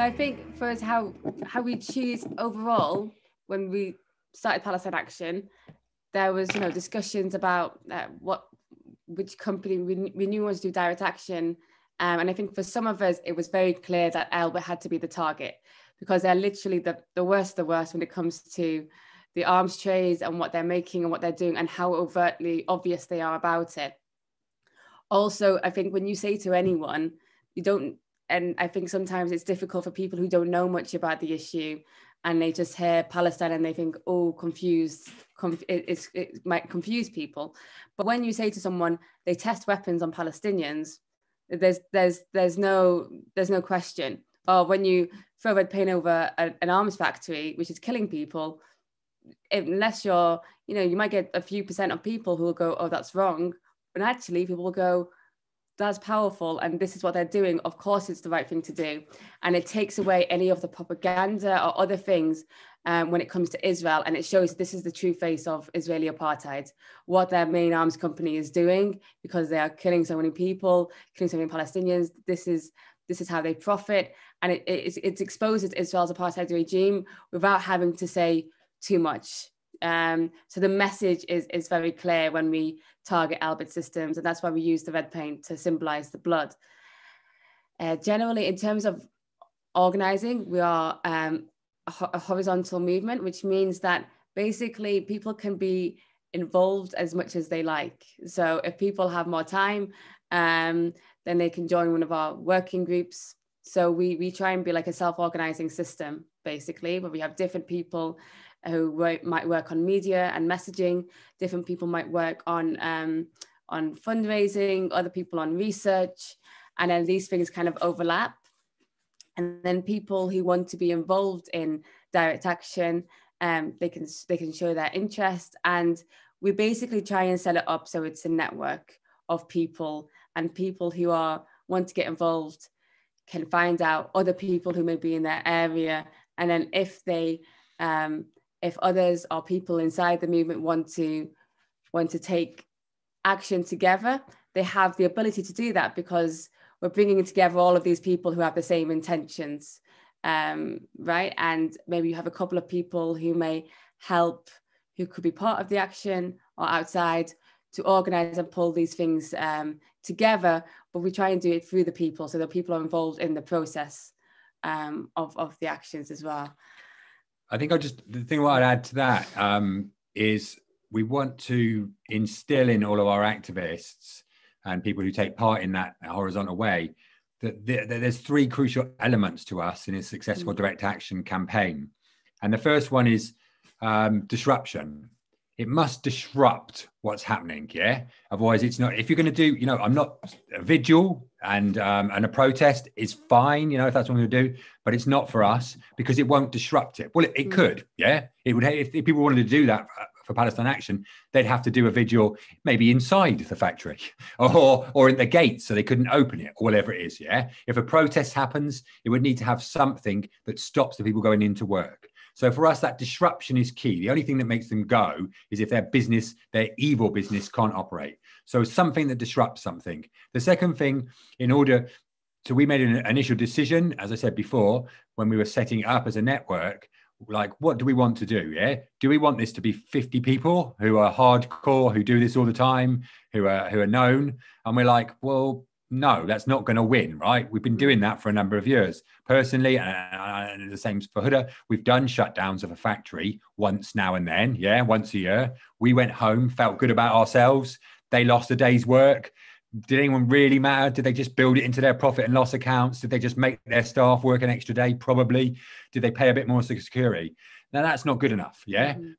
So I think for us, how we choose overall, when we started Palestine Action, there was, discussions about which company we knew wanted to do direct action. And I think for some of us, it was very clear that Elbit had to be the target, because they're literally the worst of the worst when it comes to the arms trades and what they're making and what they're doing and how overtly obvious they are about it. Also, I think when you say to anyone, and I think sometimes it's difficult for people who don't know much about the issue and they just hear Palestine and they think, oh, confused. It might confuse people. But when you say to someone, they test weapons on Palestinians, there's no question. Or when you throw red paint over an arms factory, which is killing people, unless you're, you might get a few percent of people who will go, oh, that's wrong. But actually people will go, that's powerful, and this is what they're doing. Of course, it's the right thing to do. And it takes away any of the propaganda or other things when it comes to Israel. And it shows this is the true face of Israeli apartheid, what their main arms company is doing, because they are killing so many people, killing so many Palestinians. This is how they profit. And it exposes Israel's apartheid regime without having to say too much. So the message is very clear when we target Elbit Systems, and that's why we use the red paint to symbolize the blood. Generally, in terms of organizing, we are a horizontal movement, which means that basically people can be involved as much as they like. So if people have more time, then they can join one of our working groups. So we try and be like a self-organizing system, basically, where we have different people who might work on media and messaging, different people might work on fundraising, other people on research, and then these things kind of overlap. And then people who want to be involved in direct action, they can show their interest, and we basically try and set it up so it's a network of people, and people who want to get involved can find out other people who may be in their area, and then if others or people inside the movement want to take action together, they have the ability to do that, because we're bringing together all of these people who have the same intentions, right? And maybe you have a couple of people who may help, who could be part of the action or outside, to organize and pull these things together. But we try and do it through the people, so that people are involved in the process of the actions as well. I think the thing what I'd add to that is we want to instill in all of our activists and people who take part in that horizontal way that there's three crucial elements to us in a successful direct action campaign. And the first one is disruption. It must disrupt what's happening, yeah? Otherwise, it's not, if you're going to do, I'm not a vigil and a protest is fine, if that's what we're going to do, but it's not for us because it won't disrupt it. Well, it could, yeah? It would, if people wanted to do that for Palestine Action, they'd have to do a vigil maybe inside the factory or in the gates so they couldn't open it or whatever it is, yeah? If a protest happens, it would need to have something that stops the people going into work. So for us, that disruption is key. The only thing that makes them go is if their evil business can't operate. So something that disrupts something. The second thing, so we made an initial decision, as I said before, when we were setting it up as a network, like, what do we want to do? Yeah. Do we want this to be 50 people who are hardcore, who do this all the time, who are known? And we're like, well, no, that's not going to win, right? We've been doing that for a number of years. Personally, and the same for Huda, we've done shutdowns of a factory once now and then, once a year. We went home, felt good about ourselves. They lost a day's work. Did anyone really matter? Did they just build it into their profit and loss accounts? Did they just make their staff work an extra day? Probably. Did they pay a bit more security? Now, that's not good enough,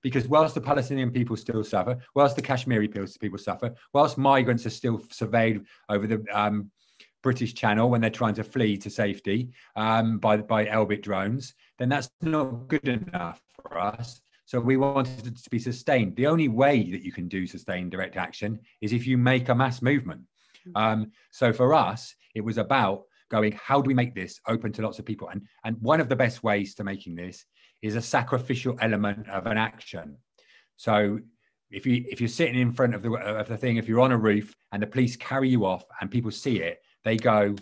because whilst the Palestinian people still suffer, whilst the Kashmiri people suffer, whilst migrants are still surveyed over the British Channel when they're trying to flee to safety by Elbit drones, then that's not good enough for us. So we wanted it to be sustained. The only way that you can do sustained direct action is if you make a mass movement. So for us, it was about going, how do we make this open to lots of people? And one of the best ways to making this is a sacrificial element of an action. So if you're sitting in front of the thing, if you're on a roof and the police carry you off and people see it, they go,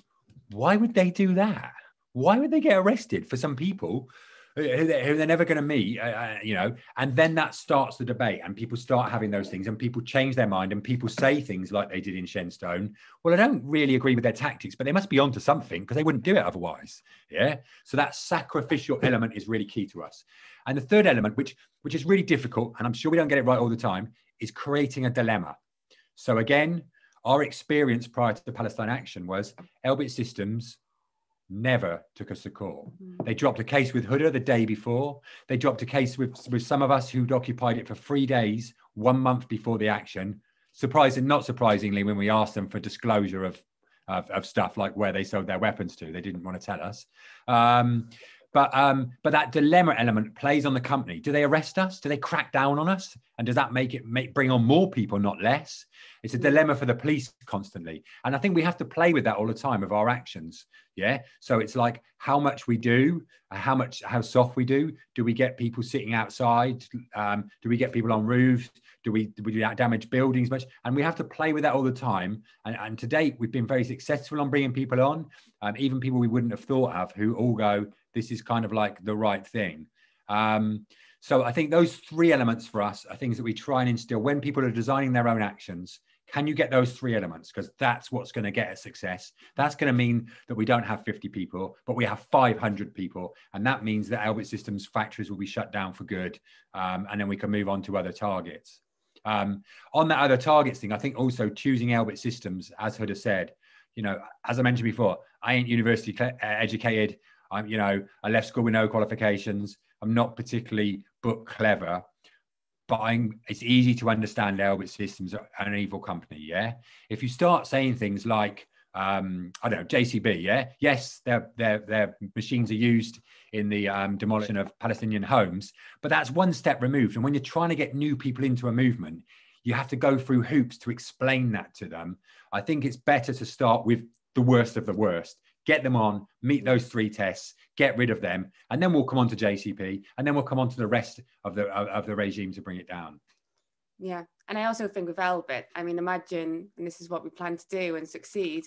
why would they do that? Why would they get arrested for some people who they're never going to meet, you know? And then that starts the debate, and people start having those things, and people change their mind, and people say things like they did in Shenstone. Well, I don't really agree with their tactics, but they must be onto something, because they wouldn't do it otherwise. Yeah. So that sacrificial element is really key to us. And the third element, which is really difficult, and I'm sure we don't get it right all the time, is creating a dilemma. So again, our experience prior to the Palestine Action was Elbit Systems never took us to court. They dropped a case with Huda the day before. They dropped a case with some of us who'd occupied it for 3 days, 1 month before the action. Not surprisingly, when we asked them for disclosure of stuff like where they sold their weapons to, they didn't want to tell us. But that dilemma element plays on the company. Do they arrest us? Do they crack down on us? And does that bring on more people, not less? It's a dilemma for the police constantly. And I think we have to play with that all the time of our actions. Yeah. So it's like how much we do, how soft we do. Do we get people sitting outside? Do we get people on roofs? Do we damage buildings much? And we have to play with that all the time. And to date, we've been very successful on bringing people on, even people we wouldn't have thought of, who all go, this is kind of like the right thing. So I think those three elements for us are things that we try and instill when people are designing their own actions. Can you get those three elements? Because that's what's going to get us success. That's going to mean that we don't have 50 people, but we have 500 people. And that means that Elbit Systems factories will be shut down for good. And then we can move on to other targets. On that other targets thing, I think also choosing Elbit Systems, as Huda said, you know, as I mentioned before, I ain't university educated. I left school with no qualifications. I'm not particularly book clever, but it's easy to understand Elbit Systems are an evil company. Yeah. If you start saying things like, I don't know, JCB. Yeah. Yes. Their machines are used in the demolition of Palestinian homes, but that's one step removed. And when you're trying to get new people into a movement, you have to go through hoops to explain that to them. I think it's better to start with the worst of the worst. Get them on, meet those three tests, get rid of them, and then we'll come on to JCP, and then we'll come on to the rest of the regime to bring it down. Yeah, and I also think with Elbit, I mean, imagine, and this is what we plan to do and succeed,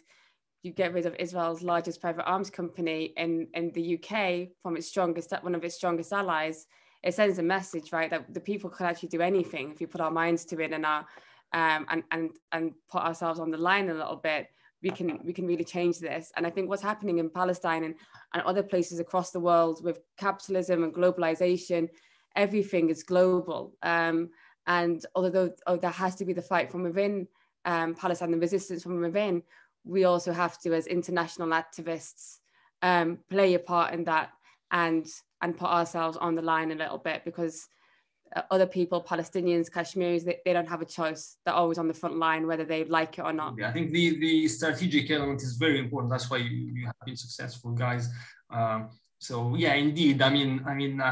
you get rid of Israel's largest private arms company in the UK from one of its strongest allies. It sends a message, right, that the people can actually do anything if we put our minds to it and and put ourselves on the line a little bit. We can really change this. And I think what's happening in Palestine and other places across the world with capitalism and globalization, everything is global. And although there has to be the fight from within Palestine, the resistance from within, we also have to, as international activists, play a part in that and put ourselves on the line a little bit, because other people, Palestinians, Kashmiris, they don't have a choice. They're always on the front line, whether they like it or not. Yeah, I think the strategic element is very important. That's why you have been successful, guys. So yeah, indeed. I mean,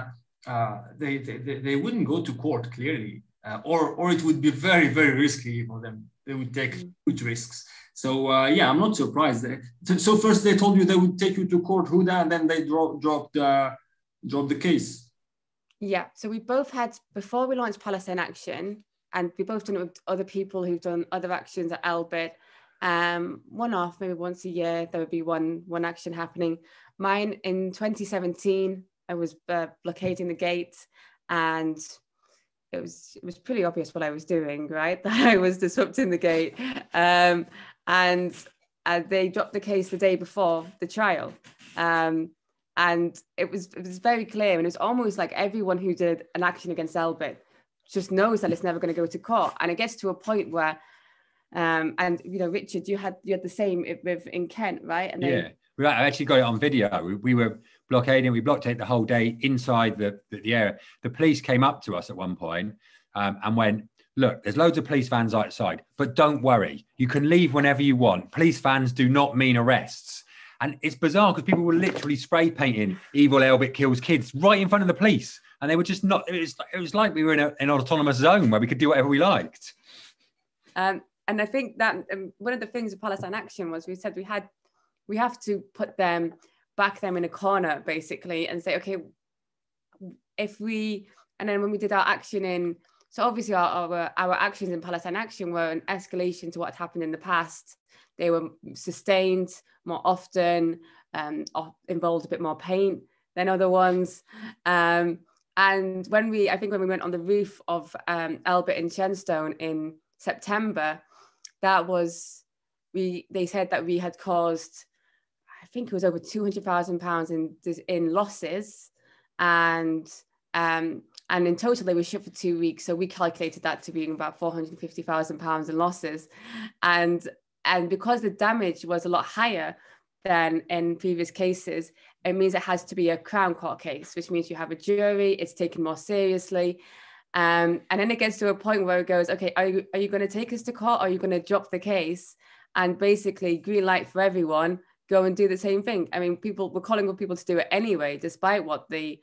they wouldn't go to court clearly, or it would be very, very risky for them. They would take huge risks. So yeah, I'm not surprised. So first they told you they would take you to court, Huda, and then they dropped the case. Yeah, so we both had, before we launched Palestine Action, and we both done it with other people who've done other actions at Elbit, one-off, maybe once a year, there would be one action happening. Mine in 2017, I was blockading the gate, and it was pretty obvious what I was doing, right? That I was disrupting the gate. And they dropped the case the day before the trial. And it was very clear, and it was almost like everyone who did an action against Elbit just knows that it's never going to go to court. And it gets to a point where, and you know, Richard, you had the same in Kent, right? And then, yeah, I actually got it on video. We were blockading. We blockaded the whole day inside the area. The police came up to us at one point and went, "Look, there's loads of police vans outside, but don't worry, you can leave whenever you want. Police vans do not mean arrests." And it's bizarre because people were literally spray painting "Evil Elbit kills kids" right in front of the police. And they were just not, it was like we were in an autonomous zone where we could do whatever we liked. And I think that one of the things with Palestine Action was we said we have to put them, back them in a corner basically, and say, okay, and then when we did our action in So obviously our actions in Palestine Action were an escalation to what happened in the past. They were sustained more often, involved a bit more pain than other ones. And when we went on the roof of Elbit in Shenstone in September, they said that we had caused, I think it was over £200,000 in losses, and in total they were shut for 2 weeks. So we calculated that to being about £450,000 in losses, and because the damage was a lot higher than in previous cases, it means it has to be a Crown Court case, which means you have a jury, it's taken more seriously. And then it gets to a point where it goes, okay, are you going to take us to court, or are you going to drop the case and basically green light for everyone, go and do the same thing? I mean, we're calling on people to do it anyway, despite what the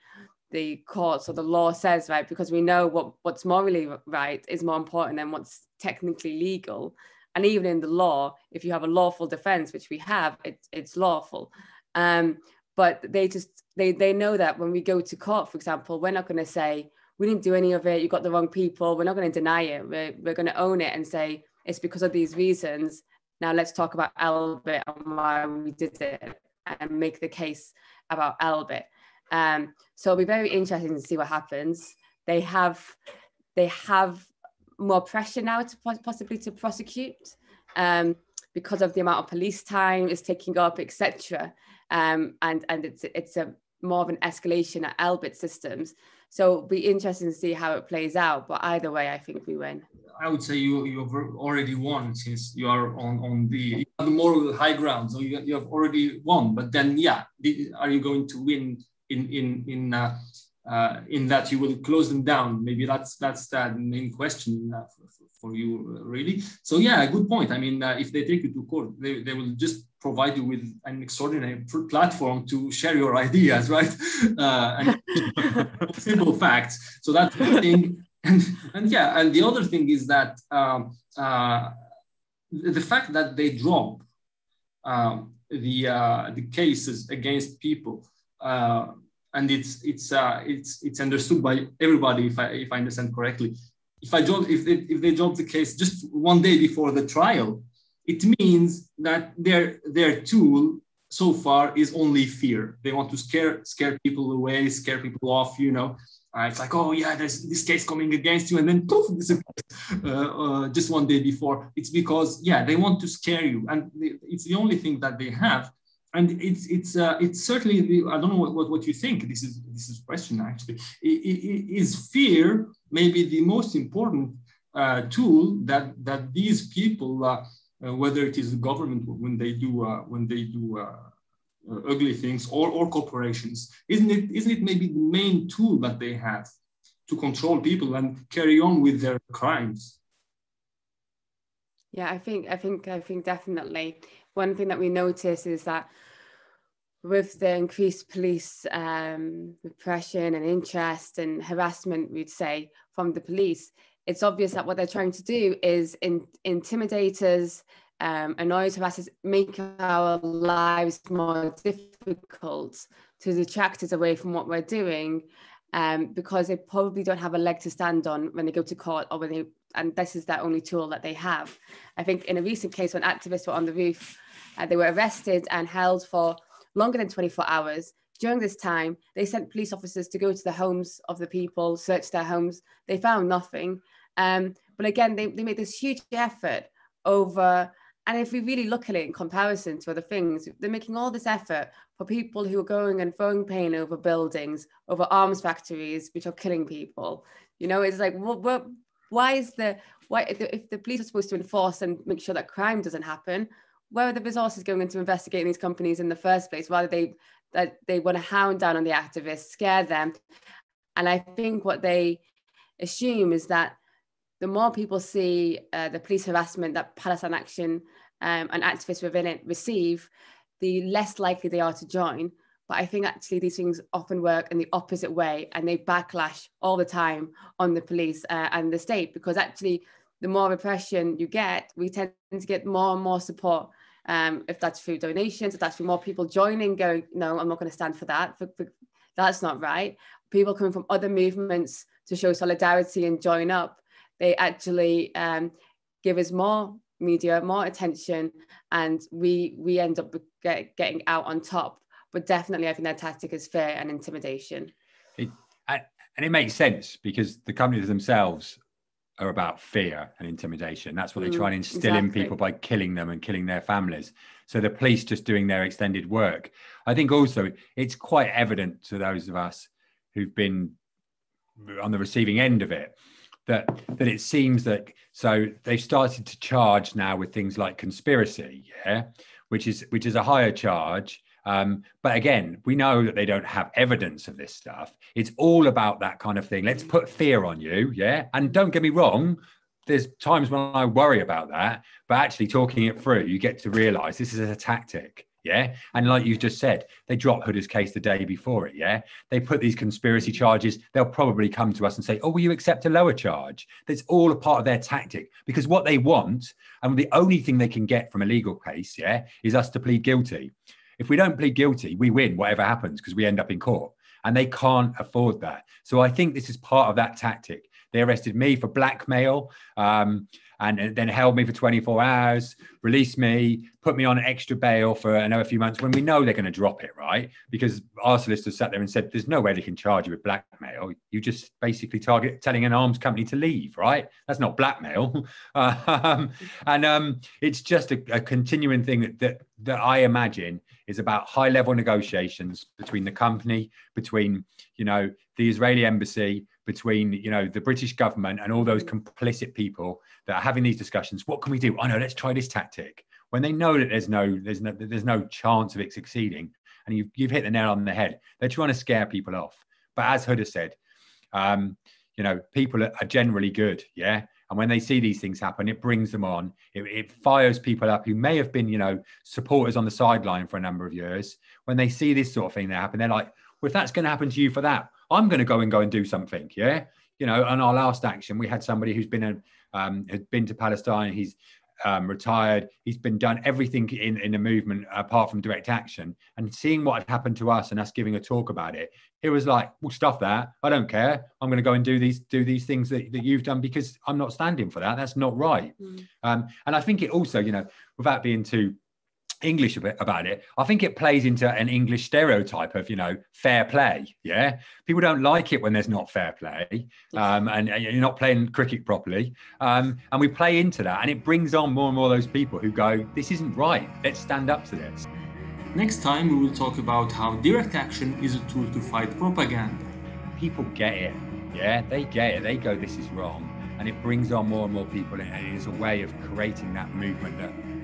courts or the law says, right? Because we know what's morally right is more important than what's technically legal. And even in the law, if you have a lawful defense, which we have, it's lawful. But they know that when we go to court, for example, we're not going to say, we didn't do any of it, you got the wrong people. We're not going to deny it. We're going to own it and say, it's because of these reasons. Now let's talk about Elbit and why we did it, and make the case about Elbit. So it'll be very interesting to see what happens. They have more pressure now to possibly to prosecute, because of the amount of police time is taking up, etc. And it's a more of an escalation at Elbit Systems. So it'll be interesting to see how it plays out. But either way, I think we win. I would say you've already won, since you are on the moral high ground. So you have already won. But then, yeah, are you going to win in that you will close them down? Maybe that's the main question for you, really. So yeah, good point. I mean, if they take you to court, they will just provide you with an extraordinary platform to share your ideas, right? And simple facts. So that's the thing. And yeah, and the other thing is that the fact that they drop the cases against people, and it's understood by everybody, if I understand correctly. If they drop the case just one day before the trial, it means that their tool so far is only fear. They want to scare people away, scare people off. It's like, oh yeah, there's this case coming against you, and then poof, disappears just one day before. It's because, yeah, they want to scare you, and it's the only thing that they have. And it's certainly I don't know what you think. This is a question, actually. Is fear maybe the most important tool that these people, whether it is the government when they do ugly things, or corporations, isn't it maybe the main tool that they have to control people and carry on with their crimes? Yeah, I think definitely. One thing that we notice is that with the increased police repression and interest and harassment, we'd say, from the police, it's obvious that what they're trying to do is intimidate us, annoy us, harass us, make our lives more difficult, to detract us away from what we're doing, because they probably don't have a leg to stand on when they go to court, or and this is their only tool that they have. I think in a recent case, when activists were on the roof, they were arrested and held for longer than 24 hours. During this time, they sent police officers to go to the homes of the people, search their homes. They found nothing. But again, they made this huge effort over, and if we really look at it in comparison to other things, they're making all this effort for people who are going and throwing pain over buildings, over arms factories, which are killing people. It's like, why if the police are supposed to enforce and make sure that crime doesn't happen, where are the resources going into investigating these companies in the first place? Rather, they want to hound down on the activists, scare them. And I think what they assume is that the more people see the police harassment that Palestine Action and activists within it receive, the less likely they are to join. But I think actually these things often work in the opposite way, and they backlash all the time on the police and the state, because actually the more repression you get, we tend to get more and more support. If that's through donations, if that's through more people joining, going, no, I'm not going to stand for that. That's not right. People coming from other movements to show solidarity and join up, they actually give us more media, more attention, and we end up getting out on top. But definitely I think their tactic is fear and intimidation. And it makes sense, because the companies themselves are about fear and intimidation. That's what they try and instill in people by killing them and killing their families. So the police just doing their extended work. I think also it's quite evident to those of us who've been on the receiving end of it, that it seems that, so they've started to charge now with things like conspiracy, which is a higher charge. But again, we know that they don't have evidence of this stuff. It's all about that kind of thing. Let's put fear on you, And don't get me wrong, there's times when I worry about that, but actually talking it through, you get to realise this is a tactic, And like you just said, they dropped Huda's case the day before it, They put these conspiracy charges. They'll probably come to us and say, oh, will you accept a lower charge? That's all a part of their tactic, because what they want, and the only thing they can get from a legal case, is us to plead guilty. If we don't plead guilty, we win whatever happens, because we end up in court, and they can't afford that. So I think this is part of that tactic. They arrested me for blackmail, and then held me for 24 hours, released me, put me on extra bail for another few months, when we know they're going to drop it, right? Because our solicitors sat there and said, there's no way they can charge you with blackmail. You just basically telling an arms company to leave, right? That's not blackmail. It's just a continuing thing that I imagine is about high-level negotiations between the company, between, the Israeli embassy, between, the British government and all those complicit people that are having these discussions. What can we do? Oh no, let's try this tactic. When they know that there's no chance of it succeeding, and you've hit the nail on the head. They're trying to scare people off. But as Huda said, people are generally good, And when they see these things happen, it brings them on. It fires people up who may have been, supporters on the sideline for a number of years. When they see this sort of thing that happen, they're like, well, if that's going to happen to you for that, I'm going to go and do something. On our last action, we had somebody who's been had been to Palestine. He's retired. He's been done everything in the movement apart from direct action. And seeing what had happened to us and us giving a talk about it, it was like, well, stuff that. I don't care. I'm going to go and do these things that you've done, because I'm not standing for that. That's not right. And I think it also, without being too English a bit about it, I think it plays into an English stereotype of, fair play. People don't like it when there's not fair play, and you're not playing cricket properly. And we play into that, and it brings on more and more of those people who go, this isn't right. Let's stand up to this. Next time, we will talk about how direct action is a tool to fight propaganda. People get it. They get it. They go, this is wrong. And it brings on more and more people. And it is a way of creating that movement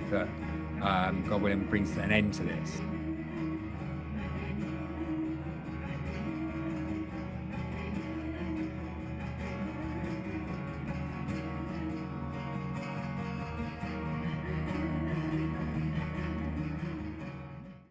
that God willing, brings an end to this.